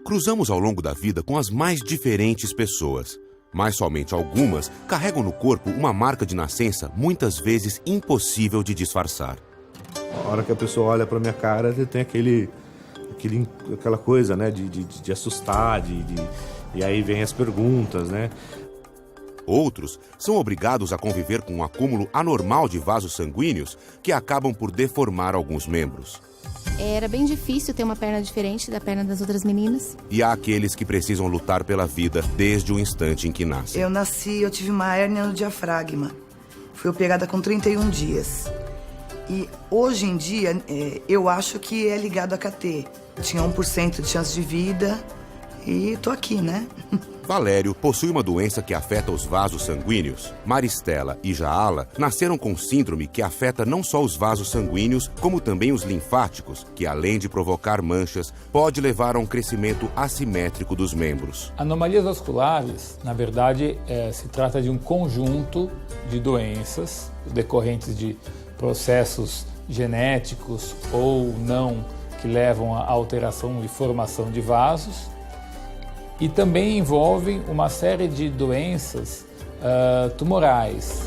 Cruzamos ao longo da vida com as mais diferentes pessoas, mas somente algumas carregam no corpo uma marca de nascença muitas vezes impossível de disfarçar. A hora que a pessoa olha para minha cara, tem aquela coisa, né, de assustar, e aí vem as perguntas, né? Outros são obrigados a conviver com um acúmulo anormal de vasos sanguíneos que acabam por deformar alguns membros. Era bem difícil ter uma perna diferente da perna das outras meninas. E há aqueles que precisam lutar pela vida desde o instante em que nascem. Eu tive uma hérnia no diafragma. Fui operada com 31 dias. E hoje em dia, eu acho que é ligado a KT. Tinha 1% de chance de vida e tô aqui, né? Valério possui uma doença que afeta os vasos sanguíneos. Maristela e Jaala nasceram com síndrome que afeta não só os vasos sanguíneos, como também os linfáticos, que além de provocar manchas, pode levar a um crescimento assimétrico dos membros. Anomalias vasculares, na verdade, se trata de um conjunto de doenças decorrentes de processos genéticos ou não que levam à alteração e formação de vasos. E também envolvem uma série de doenças tumorais.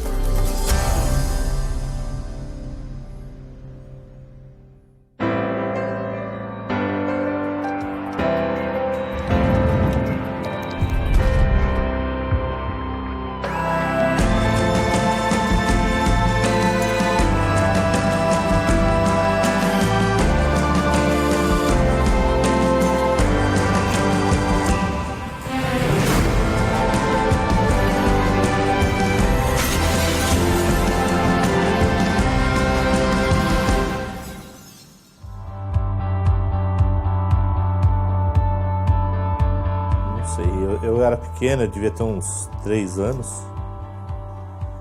Eu era pequena, devia ter uns 3 anos.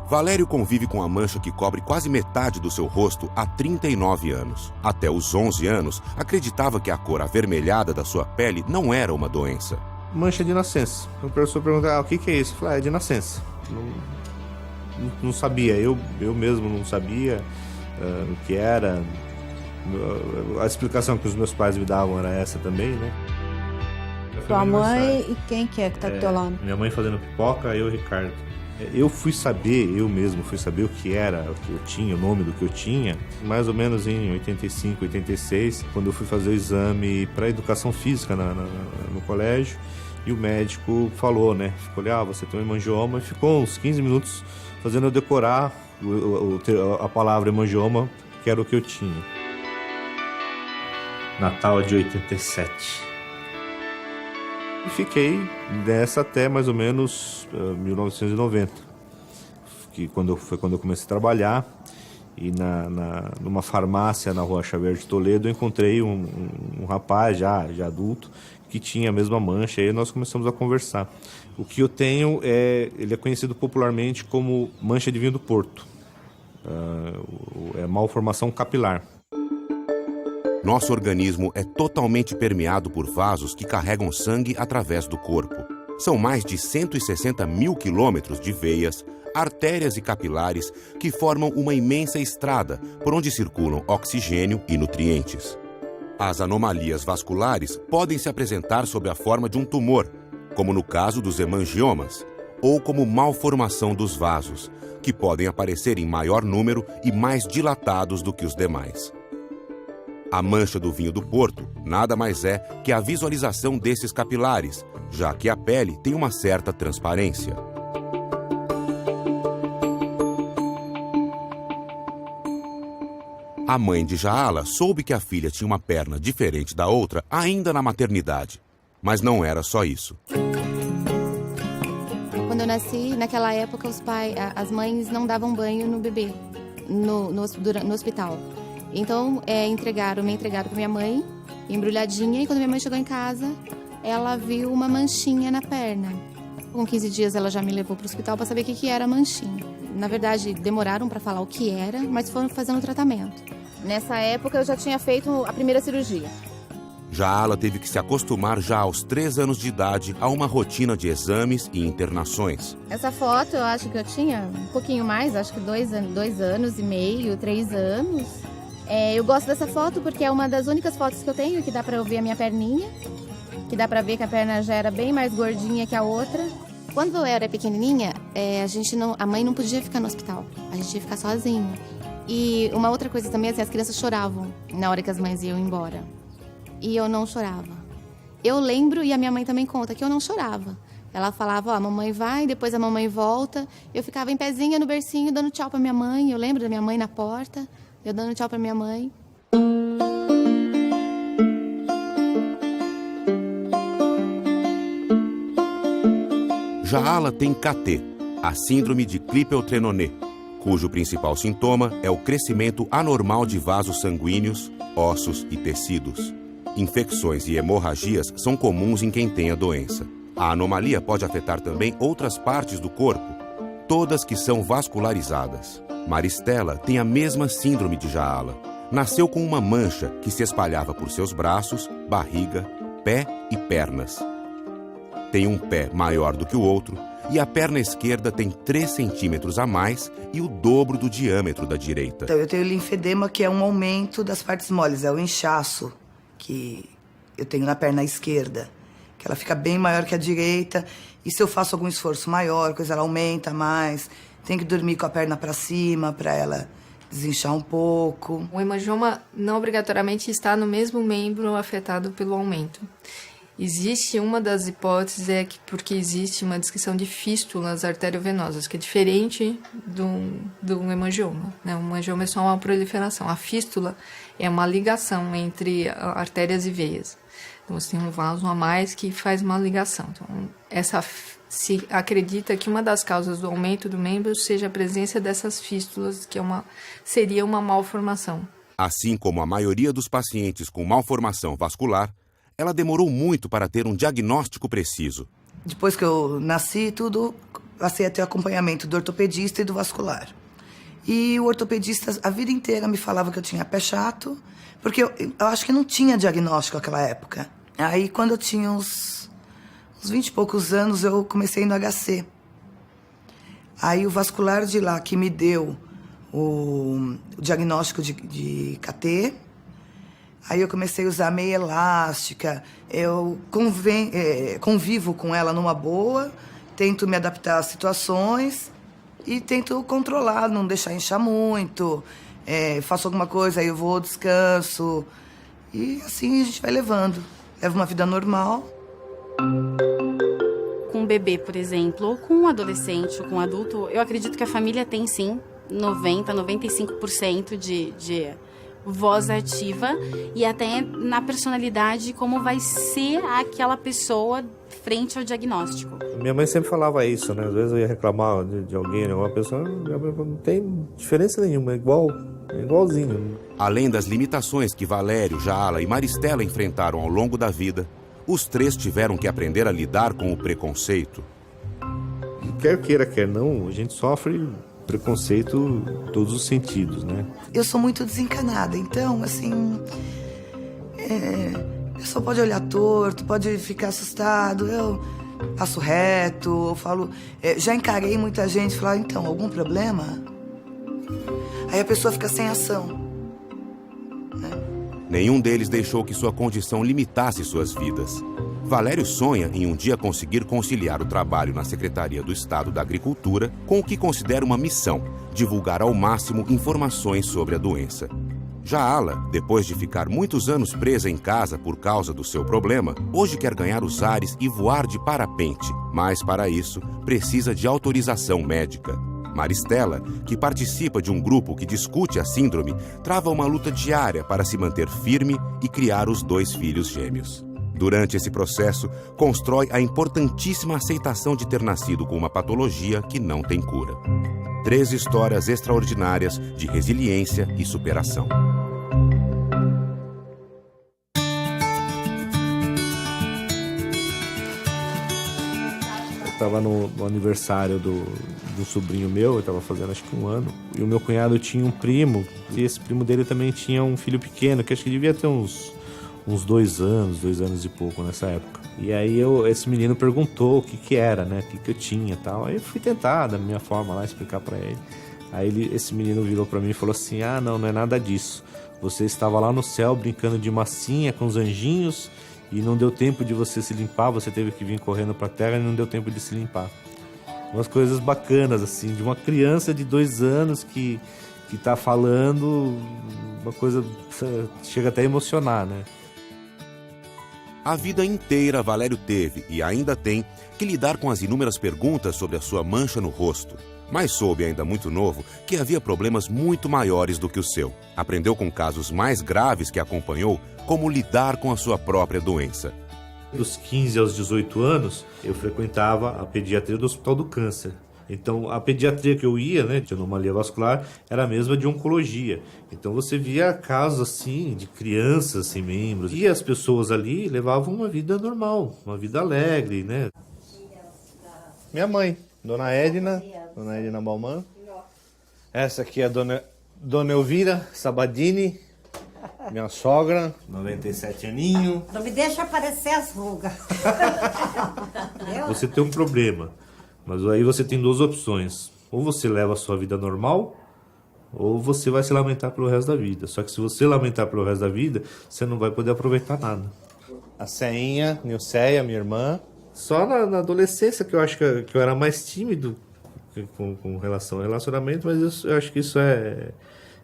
Valério convive com a mancha que cobre quase metade do seu rosto há 39 anos. Até os 11 anos, acreditava que a cor avermelhada da sua pele não era uma doença. Mancha de nascença. O professor perguntava, o que é isso? Eu falei, é de nascença. Não sabia, eu mesmo não sabia o que era. A explicação que os meus pais me davam era essa também, né? Tua mãe e quem que é que tá do teu lado? Minha mãe fazendo pipoca, eu e o Ricardo. Eu mesmo fui saber o que era, o que eu tinha, o nome do que eu tinha, mais ou menos em 85, 86, quando eu fui fazer o exame para educação física no colégio, e o médico falou, né? Ficou, você tem um hemangioma, e ficou uns 15 minutos fazendo eu decorar a palavra hemangioma, que era o que eu tinha. Natal de 87. E fiquei nessa até mais ou menos 1990, que foi quando eu comecei a trabalhar. E numa farmácia na Rua Xavier de Toledo eu encontrei um rapaz já adulto que tinha a mesma mancha, e aí nós começamos a conversar. O que eu tenho ele é conhecido popularmente como mancha de vinho do Porto, é malformação capilar. Nosso organismo é totalmente permeado por vasos que carregam sangue através do corpo. São mais de 160 mil quilômetros de veias, artérias e capilares que formam uma imensa estrada por onde circulam oxigênio e nutrientes. As anomalias vasculares podem se apresentar sob a forma de um tumor, como no caso dos hemangiomas, ou como malformação dos vasos, que podem aparecer em maior número e mais dilatados do que os demais. A mancha do vinho do Porto nada mais é que a visualização desses capilares, já que a pele tem uma certa transparência. A mãe de Jaala soube que a filha tinha uma perna diferente da outra ainda na maternidade. Mas não era só isso. Quando eu nasci, naquela época, as mães não davam banho no bebê, no hospital. Então, me entregaram para minha mãe, embrulhadinha, e quando minha mãe chegou em casa, ela viu uma manchinha na perna. Com 15 dias, ela já me levou para o hospital para saber o que era a manchinha. Na verdade, demoraram para falar o que era, mas foram fazendo o tratamento. Nessa época, eu já tinha feito a primeira cirurgia. Jaala teve que se acostumar já aos 3 anos de idade a uma rotina de exames e internações. Essa foto, eu acho que eu tinha um pouquinho mais, acho que 2 anos e meio, 3 anos. Eu gosto dessa foto porque é uma das únicas fotos que eu tenho que dá para eu ver a minha perninha. que dá pra ver que a perna já era bem mais gordinha que a outra. Quando eu era pequenininha, a mãe não podia ficar no hospital. A gente ia ficar sozinha. E uma outra coisa também, assim, as crianças choravam na hora que as mães iam embora. E eu não chorava. Eu lembro, e a minha mãe também conta, que eu não chorava. Ela falava, ó, a mamãe vai, depois a mamãe volta. Eu ficava em pezinha no bercinho, dando tchau pra minha mãe. Eu lembro da minha mãe na porta, eu dando tchau pra minha mãe. Jaala tem CAT, a síndrome de Klippel-Trenaunay, cujo principal sintoma é o crescimento anormal de vasos sanguíneos, ossos e tecidos. Infecções e hemorragias são comuns em quem tem a doença. A anomalia pode afetar também outras partes do corpo, todas que são vascularizadas. Maristela tem a mesma síndrome de Jaala. Nasceu com uma mancha que se espalhava por seus braços, barriga, pé e pernas. Tem um pé maior do que o outro e a perna esquerda tem 3 centímetros a mais e o dobro do diâmetro da direita. Então, eu tenho linfedema, que é um aumento das partes moles, é o inchaço que eu tenho na perna esquerda, que ela fica bem maior que a direita, e se eu faço algum esforço maior, coisa ela aumenta mais, tem que dormir com a perna para cima para ela desinchar um pouco. O hemangioma não obrigatoriamente está no mesmo membro afetado pelo aumento. Existe uma das hipóteses que porque existe uma descrição de fístulas arteriovenosas, que é diferente do hemangioma, né? O hemangioma é só uma proliferação. A fístula é uma ligação entre artérias e veias. Então, você tem um vaso a mais que faz uma ligação. Então, se acredita que uma das causas do aumento do membro seja a presença dessas fístulas, que seria uma malformação. Assim como a maioria dos pacientes com malformação vascular, ela demorou muito para ter um diagnóstico preciso. Depois que eu nasci, passei a ter acompanhamento do ortopedista e do vascular. E o ortopedista, a vida inteira, me falava que eu tinha pé chato, porque eu acho que não tinha diagnóstico naquela época. Aí, quando eu tinha uns 20 e poucos anos, eu comecei no HC. Aí, o vascular de lá, que me deu o diagnóstico de CAT. Aí eu comecei a usar meia elástica, eu convivo com ela numa boa, tento me adaptar às situações e tento controlar, não deixar inchar muito, faço alguma coisa, aí eu vou, descanso, e assim a gente vai levando. Levo uma vida normal. Com um bebê, por exemplo, ou com um adolescente ou com um adulto, eu acredito que a família tem sim 95% de voz ativa e até na personalidade como vai ser aquela pessoa frente ao diagnóstico. Minha mãe sempre falava isso, né? Às vezes eu ia reclamar de alguém, né? Uma pessoa não tem diferença nenhuma, é igualzinho. Além das limitações que Valério, Jaala e Maristela enfrentaram ao longo da vida, os 3 tiveram que aprender a lidar com o preconceito. Quer queira, quer não, a gente sofre preconceito em todos os sentidos, né? Eu sou muito desencanada, então, assim, a pessoa pode olhar torto, pode ficar assustado, eu passo reto, eu falo... já encarei muita gente e falar, então, algum problema? Aí a pessoa fica sem ação, né? Nenhum deles deixou que sua condição limitasse suas vidas. Valério sonha em um dia conseguir conciliar o trabalho na Secretaria do Estado da Agricultura com o que considera uma missão, divulgar ao máximo informações sobre a doença. Jaala, depois de ficar muitos anos presa em casa por causa do seu problema, hoje quer ganhar os ares e voar de parapente, mas para isso precisa de autorização médica. Maristela, que participa de um grupo que discute a síndrome, trava uma luta diária para se manter firme e criar os 2 filhos gêmeos. Durante esse processo, constrói a importantíssima aceitação de ter nascido com uma patologia que não tem cura. 3 histórias extraordinárias de resiliência e superação. Eu estava no aniversário do sobrinho meu, eu estava fazendo acho que 1 ano, e o meu cunhado tinha um primo, e esse primo dele também tinha um filho pequeno, que acho que devia ter uns 2 anos e pouco nessa época. E aí esse menino perguntou o que era, né? O que eu tinha e tal. Aí eu fui tentar, da minha forma lá, explicar pra ele. Aí esse menino virou pra mim e falou assim, não é nada disso. Você estava lá no céu brincando de massinha com os anjinhos e não deu tempo de você se limpar, você teve que vir correndo para a terra e não deu tempo de se limpar. Umas coisas bacanas, assim, de uma criança de 2 anos que tá falando, uma coisa chega até a emocionar, né? A vida inteira Valério teve, e ainda tem, que lidar com as inúmeras perguntas sobre a sua mancha no rosto. Mas soube, ainda muito novo, que havia problemas muito maiores do que o seu. Aprendeu com casos mais graves que acompanhou como lidar com a sua própria doença. Dos 15 aos 18 anos, eu frequentava a pediatria do Hospital do Câncer. Então, a pediatria que eu ia, né, de anomalia vascular, era a mesma de oncologia. Então, você via casos, assim, de crianças sem membros. E as pessoas ali levavam uma vida normal, uma vida alegre, né? Minha mãe, Dona Edna Bauman. Essa aqui é a Dona Elvira Sabadini, minha sogra, 97 aninho. Não me deixa aparecer as rugas. Você tem um problema, mas aí você tem 2 opções. Ou você leva a sua vida normal, ou você vai se lamentar pelo resto da vida. Só que se você lamentar pelo resto da vida, você não vai poder aproveitar nada. A Ceinha, Nilceia, minha irmã. Só na adolescência que eu acho que eu era mais tímido com relação ao relacionamento, mas eu acho que isso é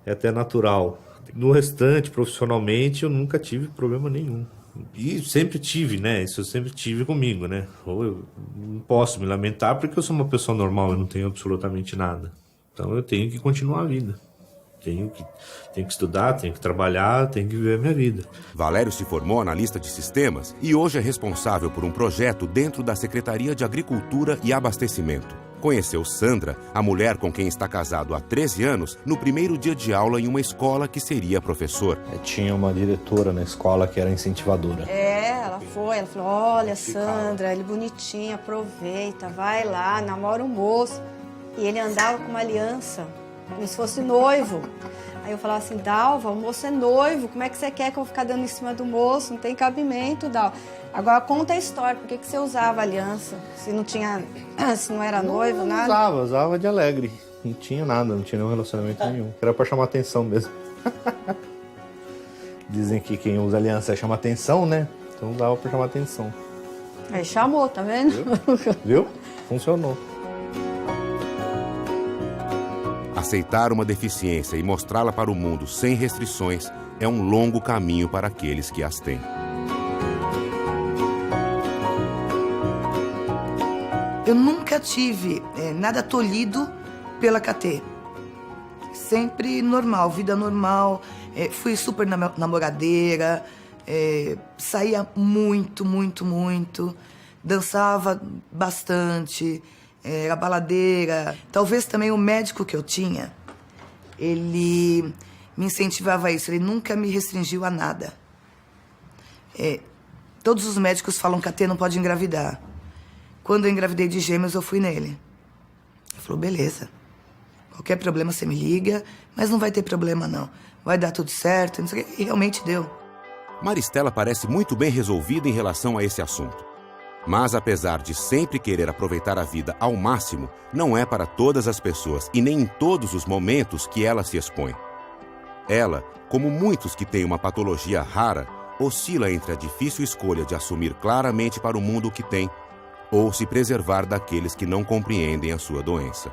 até natural. No restante, profissionalmente, eu nunca tive problema nenhum. E sempre tive, né? Isso eu sempre tive comigo, né? Ou eu não posso me lamentar porque eu sou uma pessoa normal, eu não tenho absolutamente nada. Então eu tenho que continuar a vida. Tenho que estudar, tenho que trabalhar, tenho que viver a minha vida. Valério se formou analista de sistemas e hoje é responsável por um projeto dentro da Secretaria de Agricultura e Abastecimento. Conheceu Sandra, a mulher com quem está casado há 13 anos, no primeiro dia de aula em uma escola que seria professor. Tinha uma diretora na escola que era incentivadora. Ela falou, olha, Sandra, ele bonitinho, aproveita, vai lá, namora um moço. E ele andava com uma aliança, como se fosse noivo. Aí eu falava assim, Dalva, o moço é noivo, como é que você quer que eu vou ficar dando em cima do moço? Não tem cabimento, Dalva. Agora conta a história, por que você usava aliança? Se não era noivo, nada? Usava de alegre. Não tinha nada, não tinha nenhum relacionamento nenhum. Era pra chamar atenção mesmo. Dizem que quem usa aliança chama atenção, né? Então dava pra chamar atenção. Aí chamou, tá vendo? Viu? Funcionou. Aceitar uma deficiência e mostrá-la para o mundo sem restrições é um longo caminho para aqueles que as têm. Eu nunca tive nada tolhido pela KT. Sempre normal, vida normal. Fui super namoradeira, saía muito. Dançava bastante, era baladeira. Talvez também o médico que eu tinha, ele me incentivava a isso. Ele nunca me restringiu a nada. Todos os médicos falam que KT não pode engravidar. Quando eu engravidei de gêmeos, eu fui nele. Ele falou, beleza. Qualquer problema você me liga, mas não vai ter problema não. Vai dar tudo certo, não sei o quê. E realmente deu. Maristela parece muito bem resolvida em relação a esse assunto. Mas apesar de sempre querer aproveitar a vida ao máximo, não é para todas as pessoas e nem em todos os momentos que ela se expõe. Ela, como muitos que têm uma patologia rara, oscila entre a difícil escolha de assumir claramente para o mundo o que tem ou se preservar daqueles que não compreendem a sua doença.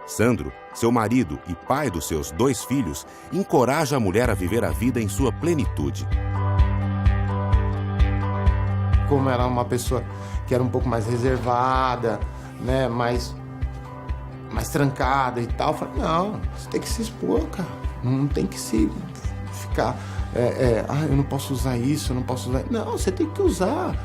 Sandro, seu marido e pai dos seus 2 filhos, encoraja a mulher a viver a vida em sua plenitude. Como era uma pessoa que era um pouco mais reservada, né, mais trancada e tal, eu falei, não, você tem que se expor, cara. Não tem que se ficar, eu não posso usar isso, eu não posso usar... Não, você tem que usar.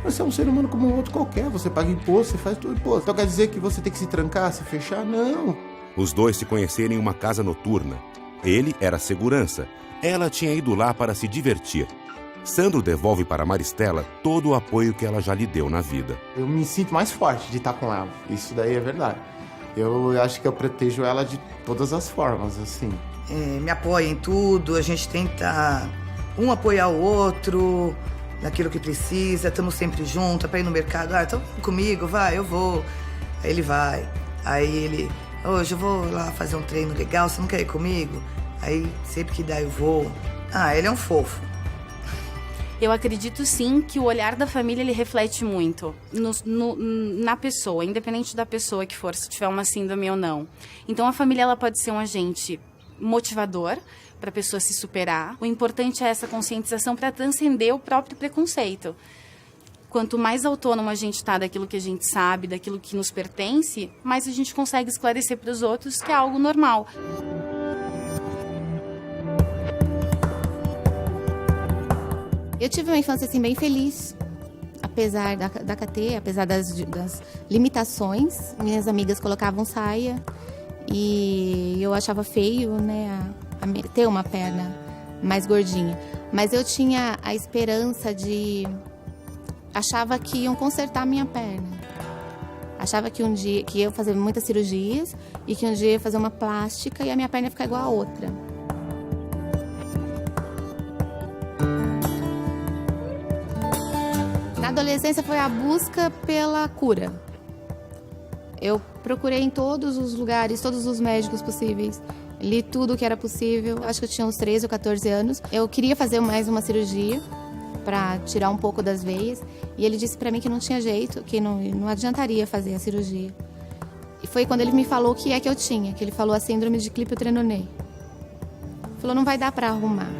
Você é um ser humano como um outro qualquer, você paga imposto, você faz tudo imposto. Então quer dizer que você tem que se trancar, se fechar? Não. Os 2 se conheceram em uma casa noturna. Ele era segurança, ela tinha ido lá para se divertir. Sandro devolve para Maristela todo o apoio que ela já lhe deu na vida. Eu me sinto mais forte de estar com ela, isso daí é verdade. Eu acho que eu protejo ela de todas as formas, assim. Me apoia em tudo, a gente tenta um apoiar o outro... naquilo que precisa, estamos sempre juntos, para ir no mercado, então comigo, vai, eu vou. Aí ele vai, aí ele, hoje eu vou lá fazer um treino legal, você não quer ir comigo? Aí sempre que dá eu vou. Ele é um fofo. Eu acredito sim que o olhar da família ele reflete muito na pessoa, independente da pessoa que for, se tiver uma síndrome ou não. Então a família ela pode ser um agente motivador para a pessoa se superar. O importante é essa conscientização para transcender o próprio preconceito. Quanto mais autônomo a gente está daquilo que a gente sabe, daquilo que nos pertence, mais a gente consegue esclarecer para os outros que é algo normal. Eu tive uma infância assim bem feliz, apesar da KT, apesar das limitações. Minhas amigas colocavam saia e eu achava feio, né, ter uma perna mais gordinha. Mas eu tinha a esperança achava que iam consertar a minha perna. Achava que um dia que eu ia fazer muitas cirurgias e que um dia eu ia fazer uma plástica e a minha perna ia ficar igual a outra. Na adolescência foi a busca pela cura. Eu procurei em todos os lugares, todos os médicos possíveis. Li tudo o que era possível. Acho que eu tinha uns 13 ou 14 anos. Eu queria fazer mais uma cirurgia para tirar um pouco das veias. E ele disse para mim que não tinha jeito, que não adiantaria fazer a cirurgia. E foi quando ele me falou o que é que eu tinha, que ele falou a síndrome de Klippel-Trenaunay. Falou, não vai dar para arrumar.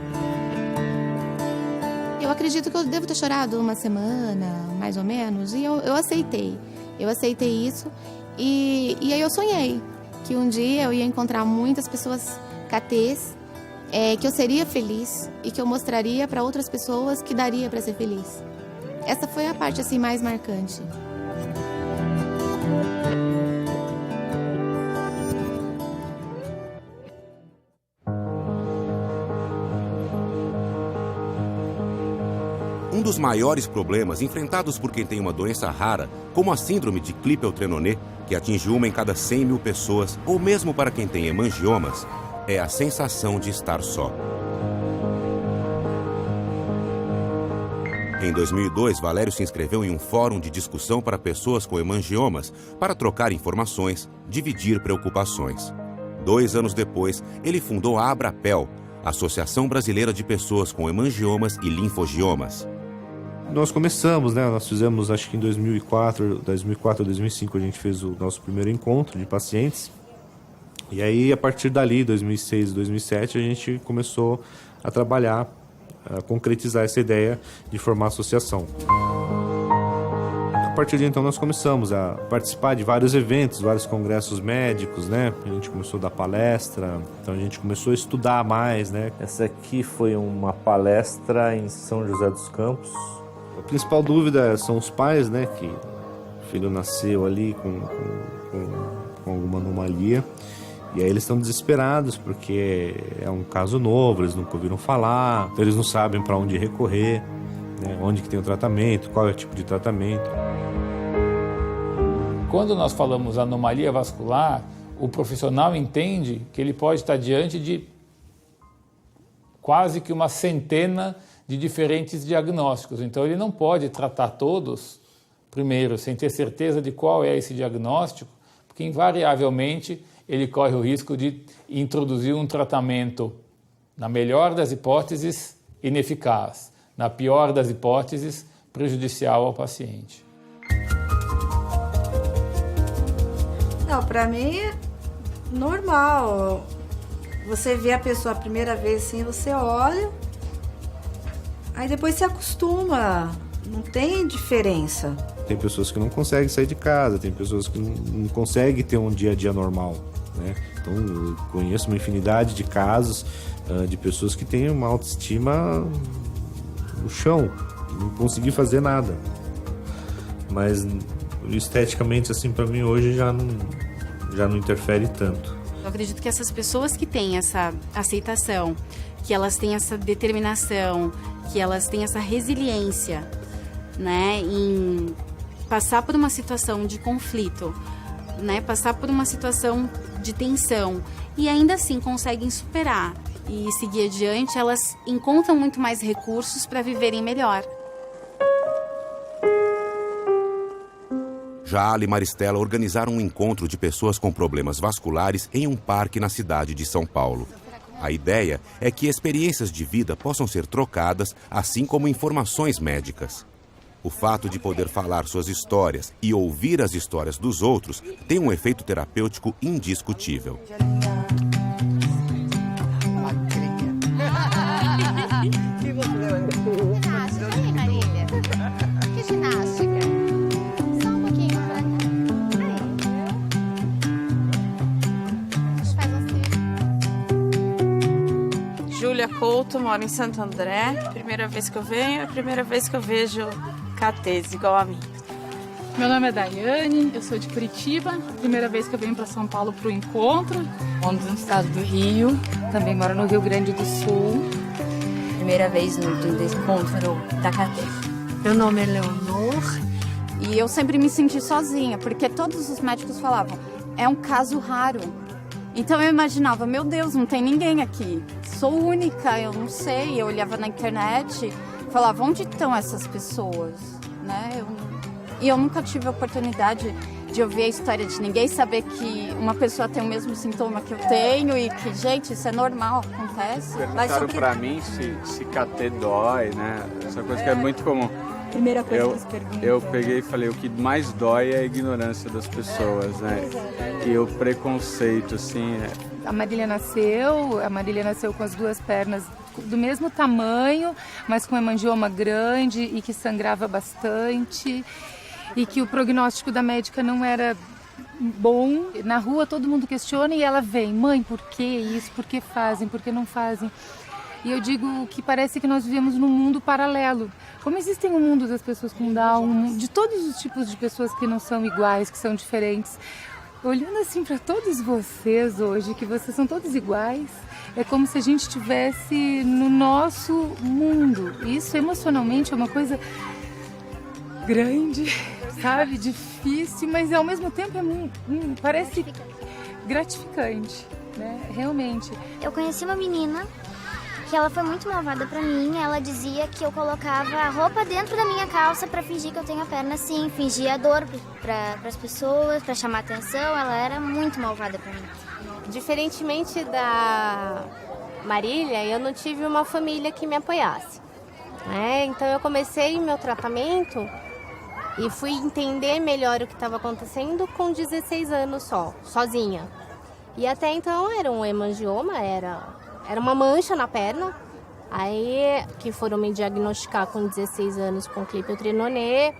Eu acredito que eu devo ter chorado uma semana, mais ou menos, e eu aceitei. Eu aceitei isso e aí eu sonhei que um dia eu ia encontrar muitas pessoas KTs, que eu seria feliz e que eu mostraria para outras pessoas que daria para ser feliz. Essa foi a parte assim mais marcante. Um dos maiores problemas enfrentados por quem tem uma doença rara, como a síndrome de Klippel-Trenaunay, que atinge 1 em cada 100 mil pessoas, ou mesmo para quem tem hemangiomas, é a sensação de estar só. Em 2002, Valério se inscreveu em um fórum de discussão para pessoas com hemangiomas, para trocar informações, dividir preocupações. 2 anos depois, ele fundou a Abrapel, Associação Brasileira de Pessoas com Hemangiomas e Linfogiomas. Nós começamos, né? Nós fizemos, acho que em 2004 a 2005, a gente fez o nosso primeiro encontro de pacientes. E aí, a partir dali, 2006, 2007, a gente começou a trabalhar, a concretizar essa ideia de formar associação. A partir de então, nós começamos a participar de vários eventos, vários congressos médicos, né? A gente começou a dar palestra, então a gente começou a estudar mais, né? Essa aqui foi uma palestra em São José dos Campos. A principal dúvida são os pais, né? Que o filho nasceu ali com alguma anomalia. E aí eles estão desesperados porque é um caso novo, eles nunca ouviram falar, então eles não sabem para onde recorrer, né? Onde que tem o tratamento, qual é o tipo de tratamento. Quando nós falamos anomalia vascular, o profissional entende que ele pode estar diante de quase que uma centena de diferentes diagnósticos. Então ele não pode tratar todos, primeiro, sem ter certeza de qual é esse diagnóstico, porque invariavelmente ele corre o risco de introduzir um tratamento, na melhor das hipóteses, ineficaz, na pior das hipóteses, prejudicial ao paciente. Não, pra mim é normal. Você vê a pessoa a primeira vez assim, você olha, aí depois se acostuma, não tem diferença. Tem pessoas que não conseguem sair de casa, tem pessoas que não conseguem ter um dia a dia normal, né? Então, eu conheço uma infinidade de casos de pessoas que têm uma autoestima no chão, não conseguir fazer nada. Mas esteticamente, assim, para mim hoje já não interfere tanto. Eu acredito que essas pessoas que têm essa aceitação, que elas têm essa determinação, que elas têm essa resiliência, né, em passar por uma situação de conflito, né, passar por uma situação de tensão e ainda assim conseguem superar e seguir adiante, elas encontram muito mais recursos para viverem melhor. Jaale e Maristela organizaram um encontro de pessoas com problemas vasculares em um parque na cidade de São Paulo. A ideia é que experiências de vida possam ser trocadas, assim como informações médicas. O fato de poder falar suas histórias e ouvir as histórias dos outros tem um efeito terapêutico indiscutível. Ginástica, aí, Marília. Que ginástica? Só um pouquinho pra cá. A gente faz você. Júlia Couto, moro em Santo André. Primeira vez que eu venho, é a primeira vez que eu vejo catetes igual a mim. Meu nome é Daiane, eu sou de Curitiba. Primeira vez que eu venho para São Paulo para o encontro. Moro no estado do Rio, também moro no Rio Grande do Sul. Primeira vez no encontro da CATE. Meu nome é Leonor e eu sempre me senti sozinha, porque todos os médicos falavam, é um caso raro. Então eu imaginava, meu Deus, não tem ninguém aqui. Sou única, eu não sei. Eu olhava na internet e falava, onde estão essas pessoas? Né? E eu nunca tive a oportunidade de ouvir a história de ninguém, saber que uma pessoa tem o mesmo sintoma que eu tenho e que, gente, isso é normal, acontece. Perguntaram pra mim se CAT dói, né? Essa coisa que é muito comum. Primeira coisa que eles perguntam. Eu peguei e falei, o que mais dói é a ignorância das pessoas, né? E o preconceito, assim... A Marília nasceu com as duas pernas do mesmo tamanho, mas com hemangioma grande e que sangrava bastante. E que o prognóstico da médica não era bom. Na rua todo mundo questiona e ela vem, mãe, por que isso? Por que fazem? Por que não fazem? E eu digo que parece que nós vivemos num mundo paralelo. Como existem um mundo das pessoas com Down, de todos os tipos de pessoas que não são iguais, que são diferentes. Olhando assim para todos vocês hoje, que vocês são todos iguais, é como se a gente estivesse no nosso mundo. E isso emocionalmente é uma coisa grande, sabe? Difícil, mas ao mesmo tempo parece gratificante, né? Realmente. Eu conheci uma menina que ela foi muito malvada pra mim. Ela dizia que eu colocava a roupa dentro da minha calça pra fingir que eu tenho a perna assim, fingia dor pras pessoas, pra chamar atenção. Ela era muito malvada pra mim. Diferentemente da Marília, eu não tive uma família que me apoiasse, né? Então eu comecei meu tratamento e fui entender melhor o que estava acontecendo com 16 anos sozinha. E até então era um hemangioma, era uma mancha na perna. Aí que foram me diagnosticar com 16 anos com Clipiltrinonê,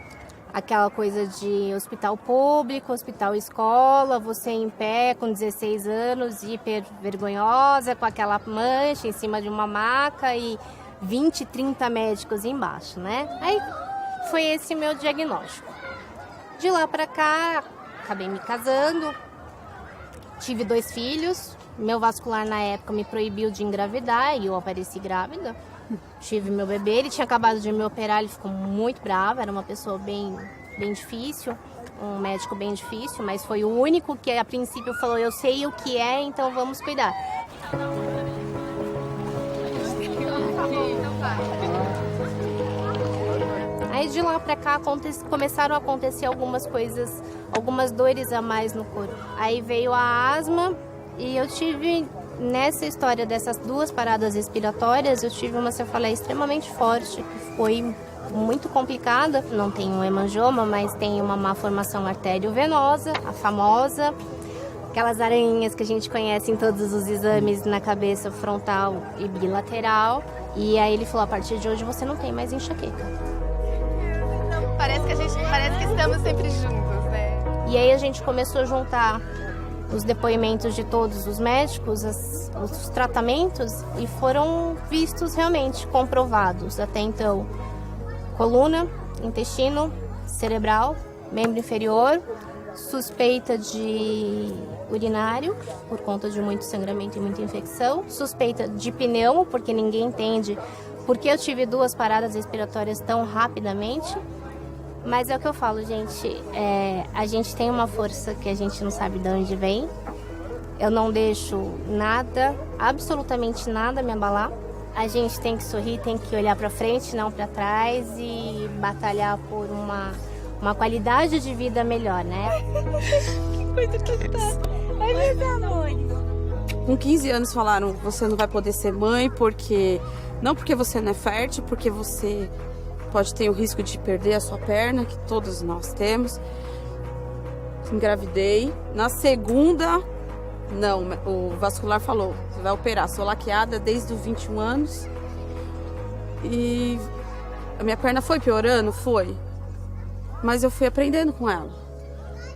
aquela coisa de hospital público, hospital escola, você em pé com 16 anos, hiper vergonhosa, com aquela mancha em cima de uma maca e 20, 30 médicos embaixo, né? Aí foi esse meu diagnóstico. De lá pra cá, acabei me casando, tive 2 filhos. Meu vascular na época me proibiu de engravidar e eu apareci grávida. Tive meu bebê, ele tinha acabado de me operar, ele ficou muito bravo, era uma pessoa bem difícil, um médico bem difícil, mas foi o único que a princípio falou, eu sei o que é, então vamos cuidar. Aí de lá pra cá começaram a acontecer algumas coisas, algumas dores a mais no corpo. Aí veio a asma e eu tive, nessa história dessas 2 paradas respiratórias, eu tive uma cefaleia extremamente forte, que foi muito complicada. Não tem um hemangioma, mas tem uma má formação arteriovenosa, a famosa, aquelas aranhas que a gente conhece em todos os exames na cabeça frontal e bilateral. E aí ele falou, a partir de hoje você não tem mais enxaqueca. Parece que estamos sempre juntos, né? E aí a gente começou a juntar os depoimentos de todos os médicos, os tratamentos, e foram vistos realmente, comprovados até então. Coluna, intestino, cerebral, membro inferior, suspeita de urinário, por conta de muito sangramento e muita infecção, suspeita de pneumo, porque ninguém entende por que eu tive 2 paradas respiratórias tão rapidamente. Mas é o que eu falo, gente, a gente tem uma força que a gente não sabe de onde vem. Eu não deixo nada, absolutamente nada me abalar. A gente tem que sorrir, tem que olhar para frente, não para trás e batalhar por uma qualidade de vida melhor, né? Que coisa que tá. Ai, meus amores. Com 15 anos falaram, você não vai poder ser mãe porque... Não porque você não é fértil, porque você pode ter o risco de perder a sua perna, que todos nós temos. Engravidei. Na segunda, não, o vascular falou, você vai operar. Sou laqueada desde os 21 anos. E a minha perna foi piorando? Foi. Mas eu fui aprendendo com ela.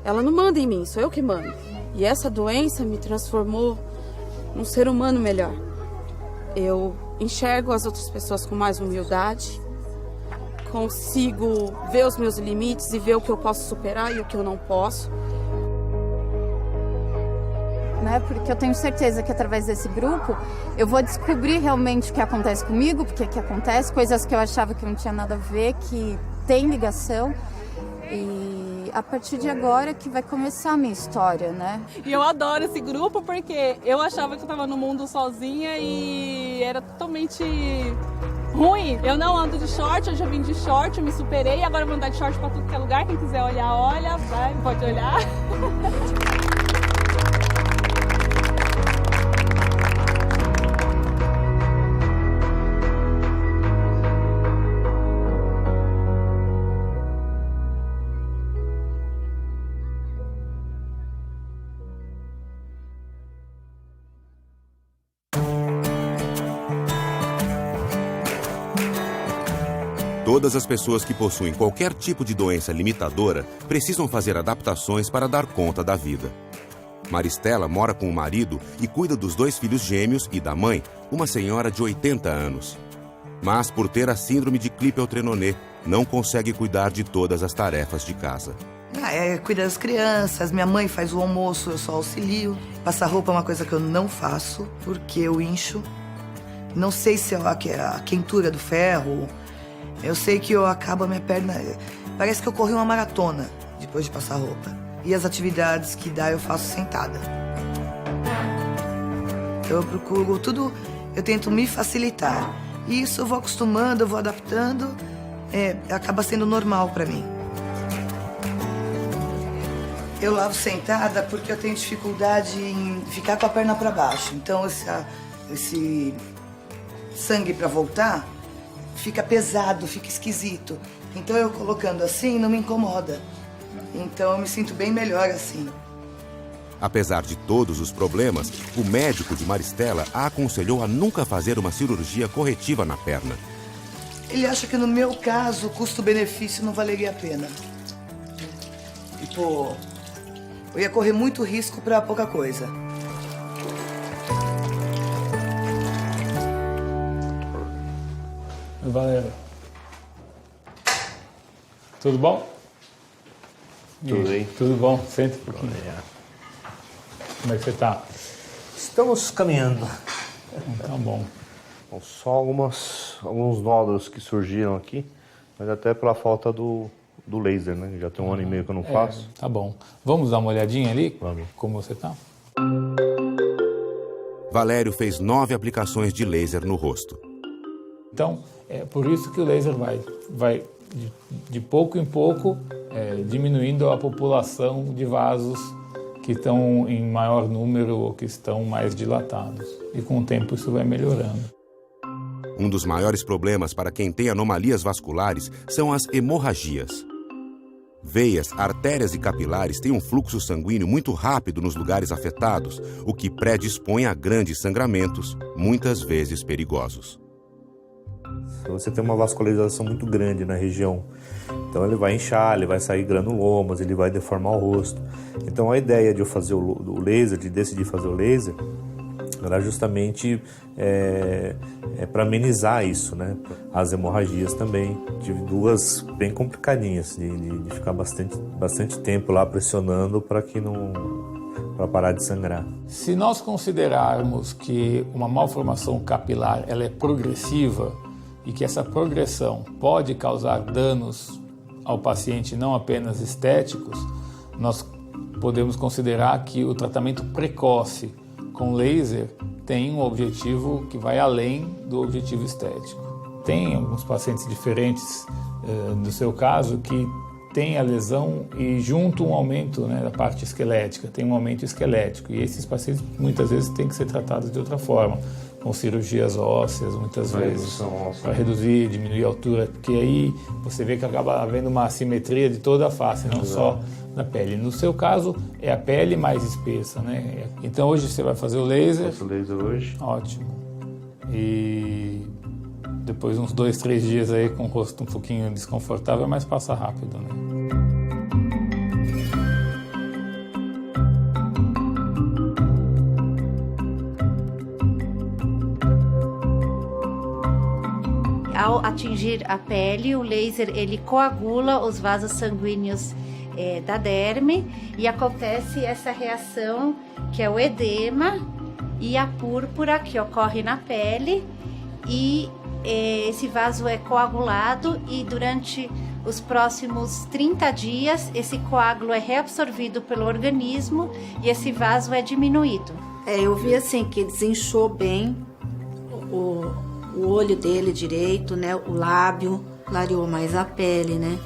Ela não manda em mim, sou eu que mando. E essa doença me transformou num ser humano melhor. Eu enxergo as outras pessoas com mais humildade, consigo ver os meus limites e ver o que eu posso superar e o que eu não posso. Né? Porque eu tenho certeza que através desse grupo eu vou descobrir realmente o que acontece comigo, porque que acontece, coisas que eu achava que não tinha nada a ver, que tem ligação. E a partir de agora que vai começar a minha história, né? E eu adoro esse grupo porque eu achava que eu estava no mundo sozinha e era totalmente ruim. Eu não ando de short, eu já vim de short, eu me superei, agora eu vou andar de short para tudo que é lugar. Quem quiser olhar, olha, vai, pode olhar. Todas as pessoas que possuem qualquer tipo de doença limitadora precisam fazer adaptações para dar conta da vida. Maristela mora com o marido e cuida dos 2 filhos gêmeos e da mãe, uma senhora de 80 anos. Mas, por ter a síndrome de Klippel-Trenaunay, não consegue cuidar de todas as tarefas de casa. Cuidar das crianças, minha mãe faz o almoço, eu só auxilio. Passar roupa é uma coisa que eu não faço, porque eu incho. Não sei se é a quentura do ferro. Eu sei que eu acabo a minha perna... Parece que eu corri uma maratona depois de passar roupa. E as atividades que dá eu faço sentada. Então eu procuro tudo... Eu tento me facilitar. E isso eu vou acostumando, eu vou adaptando. Acaba sendo normal pra mim. Eu lavo sentada porque eu tenho dificuldade em ficar com a perna pra baixo. Então esse sangue pra voltar... fica pesado, fica esquisito. Então eu colocando assim não me incomoda. Então eu me sinto bem melhor assim. Apesar de todos os problemas, o médico de Maristela a aconselhou a nunca fazer uma cirurgia corretiva na perna. Ele acha que no meu caso o custo-benefício não valeria a pena. Tipo, eu ia correr muito risco pra pouca coisa. Valério. Tudo bom? Tudo bem. Tudo bom? Senta um pouquinho. Como é que você está? Estamos caminhando. Tá bom. Só alguns nódulos que surgiram aqui, mas até pela falta do laser, né? Já tem 1 ano e meio que eu não faço. Tá bom. Vamos dar uma olhadinha ali? Vamos. Como você está? Valério fez 9 aplicações de laser no rosto. Então, é por isso que o laser vai de pouco em pouco diminuindo a população de vasos que estão em maior número ou que estão mais dilatados. E com o tempo isso vai melhorando. Um dos maiores problemas para quem tem anomalias vasculares são as hemorragias. Veias, artérias e capilares têm um fluxo sanguíneo muito rápido nos lugares afetados, o que predispõe a grandes sangramentos, muitas vezes perigosos. Você tem uma vascularização muito grande na região, então ele vai inchar, ele vai sair granulomas, ele vai deformar o rosto. Então a ideia de eu fazer o laser, de decidir fazer o laser, era justamente para amenizar isso, né? As hemorragias também. Tive 2 bem complicadinhas, de ficar bastante tempo lá pressionando para parar de sangrar. Se nós considerarmos que uma malformação capilar ela é progressiva e que essa progressão pode causar danos ao paciente não apenas estéticos, nós podemos considerar que o tratamento precoce com laser tem um objetivo que vai além do objetivo estético. Tem alguns pacientes diferentes do seu caso que tem a lesão e junto um aumento, né, da parte esquelética, tem um aumento esquelético. E esses pacientes muitas vezes têm que ser tratados de outra forma, com cirurgias ósseas, muitas vezes, para reduzir, diminuir a altura, porque aí você vê que acaba havendo uma assimetria de toda a face, não só da pele. No seu caso, é a pele mais espessa, né? Então hoje você vai fazer o laser. Faço o laser hoje. Ótimo. E depois uns 2, 3 dias aí com o rosto um pouquinho desconfortável, mas passa rápido, né? Ao atingir a pele, o laser ele coagula os vasos sanguíneos da derme e acontece essa reação que é o edema e a púrpura que ocorre na pele e esse vaso é coagulado e durante os próximos 30 dias esse coágulo é reabsorvido pelo organismo e esse vaso é diminuído. Eu vi assim que desinchou bem o olho dele direito, né? O lábio, clareou mais a pele, né?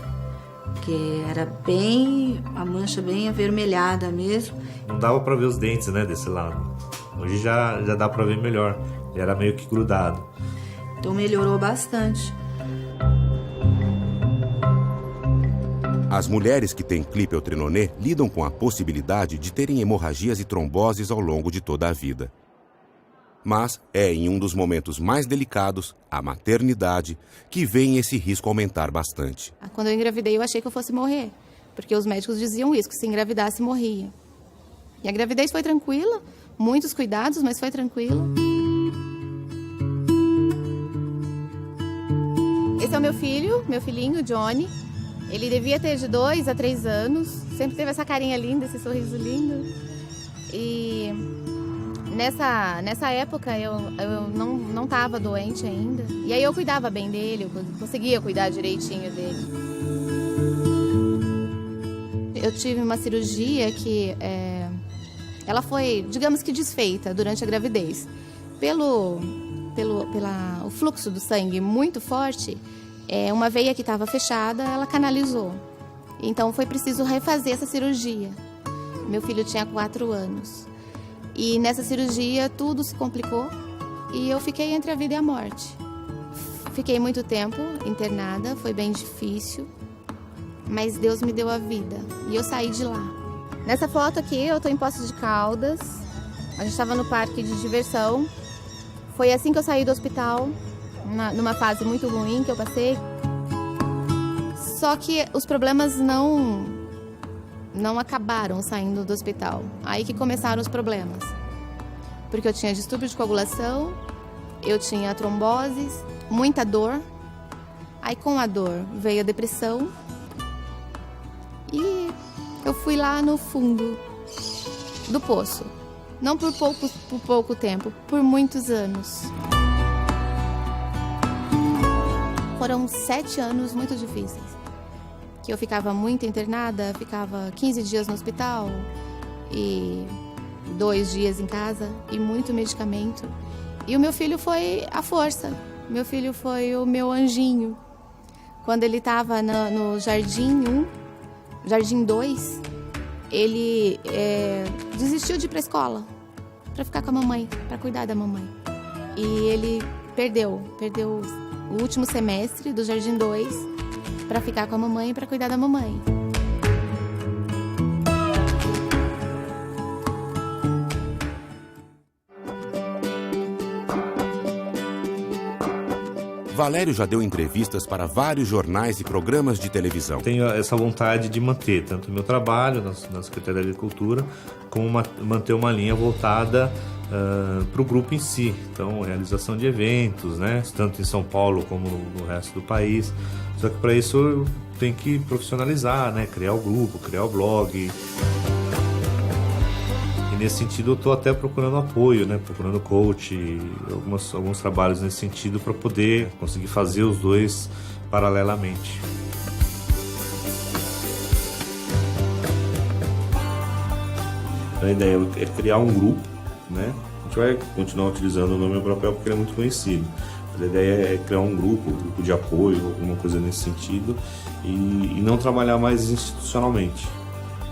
Que era bem, a mancha bem avermelhada mesmo. Não dava para ver os dentes, né, desse lado. Hoje já dá para ver melhor. Ele era meio que grudado. Então melhorou bastante. As mulheres que têm Clippertrinone lidam com a possibilidade de terem hemorragias e tromboses ao longo de toda a vida. Mas é em um dos momentos mais delicados, a maternidade, que vem esse risco aumentar bastante. Quando eu engravidei, eu achei que eu fosse morrer, porque os médicos diziam isso, que se engravidasse, morria. E a gravidez foi tranquila, muitos cuidados, mas foi tranquila. Esse é o meu filhinho, Johnny. Ele devia ter de 2 a 3 anos, sempre teve essa carinha linda, esse sorriso lindo. E nessa época eu não estava doente ainda. E aí eu cuidava bem dele, eu conseguia cuidar direitinho dele. Eu tive uma cirurgia que ela foi, digamos que desfeita durante a gravidez. Pelo o fluxo do sangue muito forte, uma veia que estava fechada, ela canalizou. Então foi preciso refazer essa cirurgia. Meu filho tinha 4 anos. E nessa cirurgia tudo se complicou e eu fiquei entre a vida e a morte. Fiquei muito tempo internada, foi bem difícil, mas Deus me deu a vida e eu saí de lá. Nessa foto aqui eu estou em Poços de Caldas, a gente estava no parque de diversão. Foi assim que eu saí do hospital, numa fase muito ruim que eu passei. Só que os problemas não acabaram saindo do hospital. Aí que começaram os problemas. Porque eu tinha distúrbio de coagulação, eu tinha tromboses, muita dor. Aí com a dor veio a depressão. E eu fui lá no fundo do poço. Não por pouco tempo, por muitos anos. Foram 7 anos muito difíceis. Que eu ficava muito internada, ficava 15 dias no hospital e 2 dias em casa e muito medicamento. E o meu filho foi a força, meu filho foi o meu anjinho. Quando ele estava no Jardim 1, Jardim 2, ele desistiu de ir para a escola, para ficar com a mamãe, para cuidar da mamãe. E ele perdeu o último semestre do Jardim 2, para ficar com a mamãe e para cuidar da mamãe. Valério já deu entrevistas para vários jornais e programas de televisão. Tenho essa vontade de manter tanto o meu trabalho na Secretaria da Agricultura, como manter uma linha voltada para o grupo em si. Então, realização de eventos, né? Tanto em São Paulo como no resto do país. Só que para isso eu tenho que profissionalizar, né? Criar o grupo, criar o blog. E nesse sentido eu estou até procurando apoio, né? Procurando coach, alguns trabalhos nesse sentido para poder conseguir fazer os dois paralelamente. A ideia é criar um grupo, né? A gente vai continuar utilizando o nome Europeu porque ele é muito conhecido. A ideia é criar um grupo de apoio, alguma coisa nesse sentido, e não trabalhar mais institucionalmente.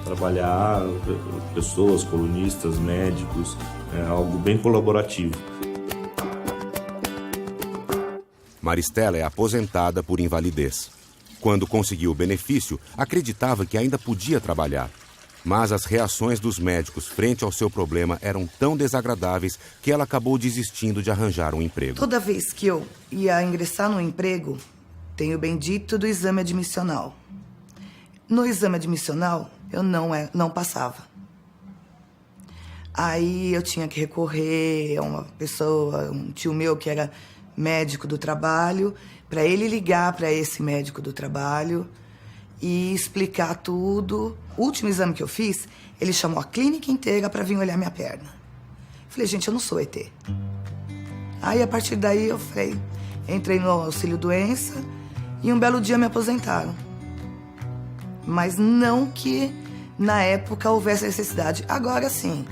Trabalhar pessoas, colunistas, médicos, algo bem colaborativo. Maristela é aposentada por invalidez. Quando conseguiu o benefício, acreditava que ainda podia trabalhar. Mas as reações dos médicos frente ao seu problema eram tão desagradáveis que ela acabou desistindo de arranjar um emprego. Toda vez que eu ia ingressar no emprego, tem o bendito do exame admissional. No exame admissional, eu não passava. Aí eu tinha que recorrer a uma pessoa, um tio meu que era médico do trabalho, para ele ligar para esse médico do trabalho e explicar tudo. O último exame que eu fiz, ele chamou a clínica inteira para vir olhar minha perna. Falei, gente, eu não sou ET. Aí, a partir daí, eu falei, entrei no auxílio-doença e um belo dia me aposentaram. Mas não que, na época, houvesse necessidade. Agora, sim.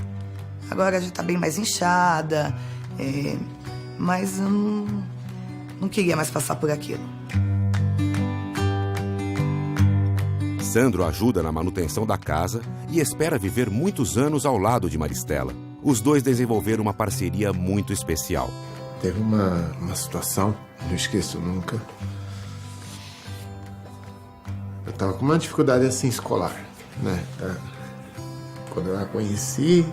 Agora já está bem mais inchada, mas eu não queria mais passar por aquilo. Sandro ajuda na manutenção da casa e espera viver muitos anos ao lado de Maristela. Os dois desenvolveram uma parceria muito especial. Teve uma situação, não esqueço nunca. Eu tava com uma dificuldade assim escolar, né? Quando eu a conheci,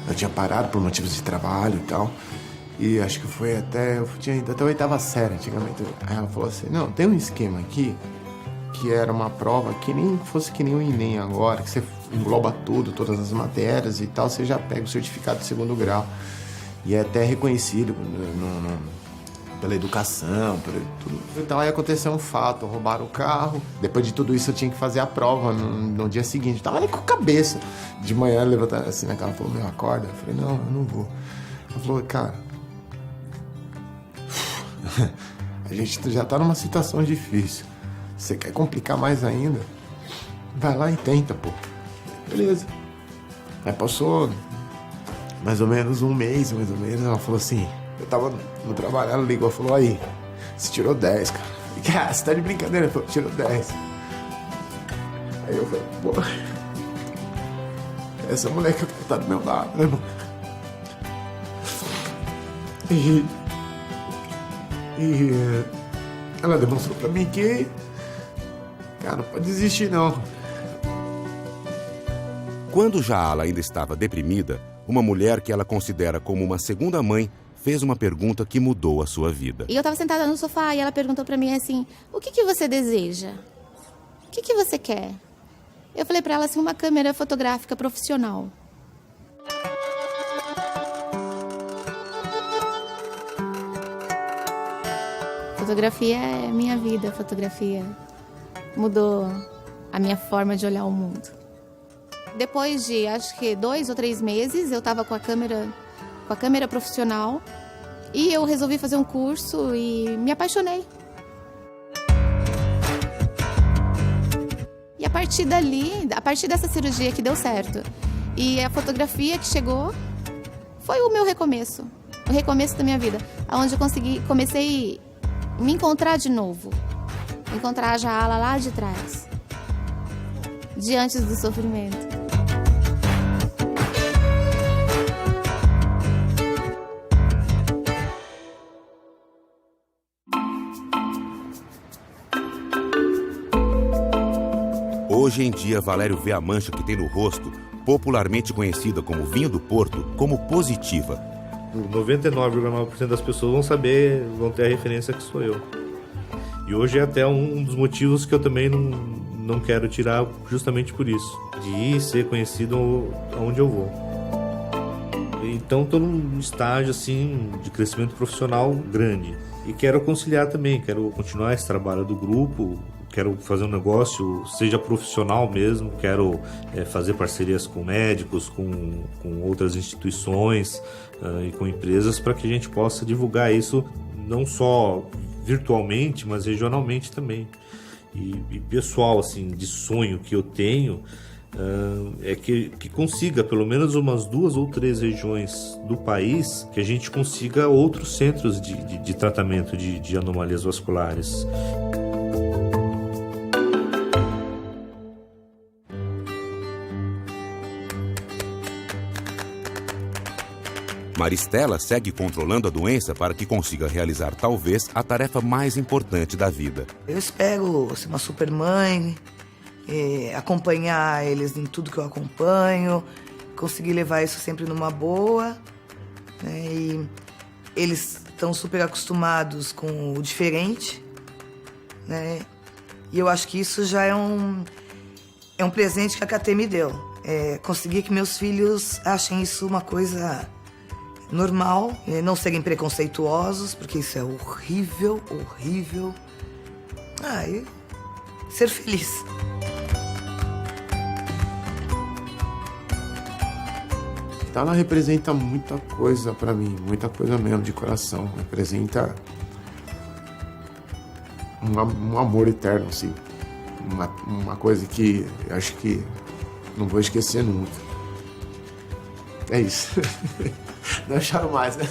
eu tinha parado por motivos de trabalho e tal. E acho que foi eu tinha ido até a 8ª série antigamente. Aí ela falou assim, não, tem um esquema aqui que era uma prova que nem fosse que nem o Enem agora, que você engloba tudo, todas as matérias e tal, você já pega o certificado de 2º grau. E é até reconhecido pela educação, por tudo. Então aí aconteceu um fato, roubaram o carro. Depois de tudo isso eu tinha que fazer a prova no dia seguinte. Eu tava ali com a cabeça. De manhã levantando assim na cama, falou, meu, acorda. Eu falei, não, eu não vou. Ela falou, cara, a gente já tá numa situação difícil. Você quer complicar mais ainda? Vai lá e tenta, pô. Beleza. Aí passou mais ou menos um mês, mais ou menos. Ela falou assim, eu tava no trabalho, ela ligou e falou, aí, você tirou 10, cara. Cara, você tá de brincadeira? Ela falou, tirou 10. Aí eu falei, pô, essa mulher que tá do meu lado, né, irmão? E ela demonstrou pra mim que, cara, não pode desistir, não. Quando Jaala ainda estava deprimida, uma mulher que ela considera como uma segunda mãe fez uma pergunta que mudou a sua vida. E eu estava sentada no sofá e ela perguntou pra mim assim, o que você deseja? O que você quer? Eu falei pra ela assim, uma câmera fotográfica profissional. Fotografia é minha vida, fotografia mudou a minha forma de olhar o mundo. Depois de, acho que 2 ou 3 meses, eu estava com a câmera profissional e eu resolvi fazer um curso e me apaixonei. E a partir dali, a partir dessa cirurgia que deu certo e a fotografia que chegou, foi o meu recomeço, o recomeço da minha vida, onde eu comecei a me encontrar de novo, encontrar a Jaala lá de trás, diante do sofrimento. Hoje em dia, Valério vê a mancha que tem no rosto, popularmente conhecida como vinho do Porto, como positiva. 99,9% das pessoas vão ter a referência que sou eu. E hoje é até um dos motivos que eu também não quero tirar, justamente por isso, de ser conhecido aonde eu vou. Então estou num estágio assim de crescimento profissional grande e quero conciliar também, quero continuar esse trabalho do grupo, quero fazer um negócio, seja profissional mesmo, quero fazer parcerias com médicos, com outras instituições e com empresas para que a gente possa divulgar isso não só virtualmente, mas regionalmente também. E pessoal, assim, de sonho que eu tenho é que consiga pelo menos umas 2 ou 3 regiões do país que a gente consiga outros centros de tratamento de anomalias vasculares. Maristela segue controlando a doença para que consiga realizar talvez a tarefa mais importante da vida. Eu espero ser uma super mãe, acompanhar eles em tudo que eu acompanho, conseguir levar isso sempre numa boa, né? E eles estão super acostumados com o diferente, né? E eu acho que isso já é um presente que a KT me deu. Conseguir que meus filhos achem isso uma coisa normal, não serem preconceituosos, porque isso é horrível, horrível. E ser feliz. Ela representa muita coisa pra mim, muita coisa mesmo, de coração. Representa um amor eterno, assim. Uma coisa que eu acho que não vou esquecer nunca. É isso. Não choro mais, né?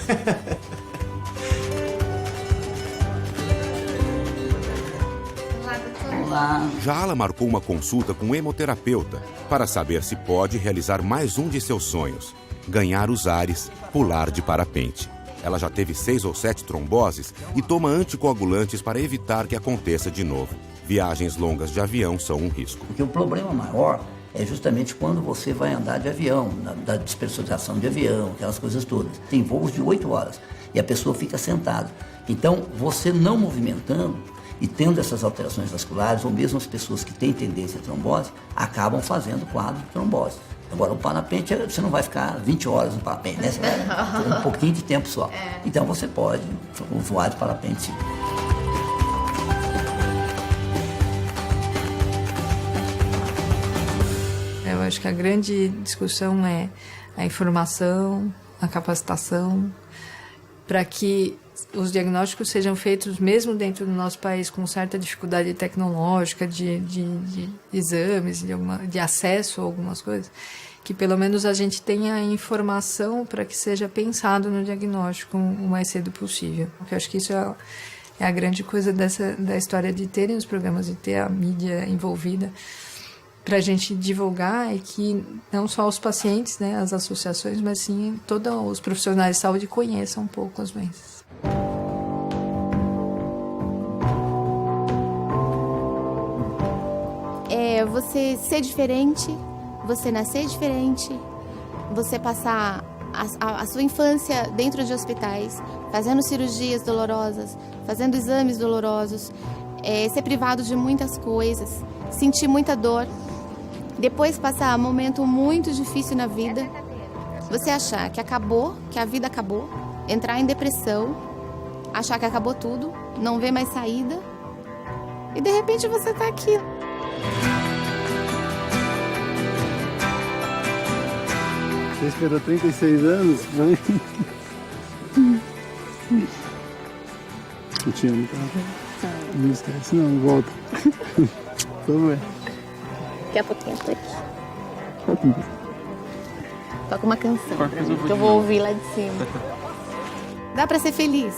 Jala marcou uma consulta com um hemoterapeuta para saber se pode realizar mais um de seus sonhos: ganhar os ares, pular de parapente. Ela já teve 6 ou 7 tromboses e toma anticoagulantes para evitar que aconteça de novo. Viagens longas de avião são um risco. Porque o problema maior é justamente quando você vai andar de avião, da despressurização de avião, aquelas coisas todas. Tem voos de 8 horas e a pessoa fica sentada. Então, você não movimentando e tendo essas alterações vasculares, ou mesmo as pessoas que têm tendência a trombose, acabam fazendo quadro de trombose. Agora, o parapente, você não vai ficar 20 horas no parapente, né? Você vai um pouquinho de tempo só. Então, você pode voar de parapente, sim. Eu acho que a grande discussão é a informação, a capacitação, para que os diagnósticos sejam feitos mesmo dentro do nosso país com certa dificuldade tecnológica de exames, de acesso a algumas coisas, que pelo menos a gente tenha informação para que seja pensado no diagnóstico o mais cedo possível. Porque eu acho que isso é a grande coisa da história de terem os programas, de ter a mídia envolvida, para a gente divulgar, e que não só os pacientes, né, as associações, mas sim todos os profissionais de saúde conheçam um pouco as doenças. Você ser diferente, você nascer diferente, você passar a sua infância dentro de hospitais, fazendo cirurgias dolorosas, fazendo exames dolorosos, ser privado de muitas coisas, sentir muita dor, depois passar um momento muito difícil na vida, você achar que acabou, que a vida acabou, entrar em depressão, achar que acabou tudo, não ver mais saída, e de repente você está aqui. Você esperou 36 anos, né? Eu te amo, tá? Não esquece, não, volta. Vamos ver. Daqui a pouquinho eu tô aqui. Toca uma canção pra mim, que eu vou ouvir lá de cima. Dá pra ser feliz?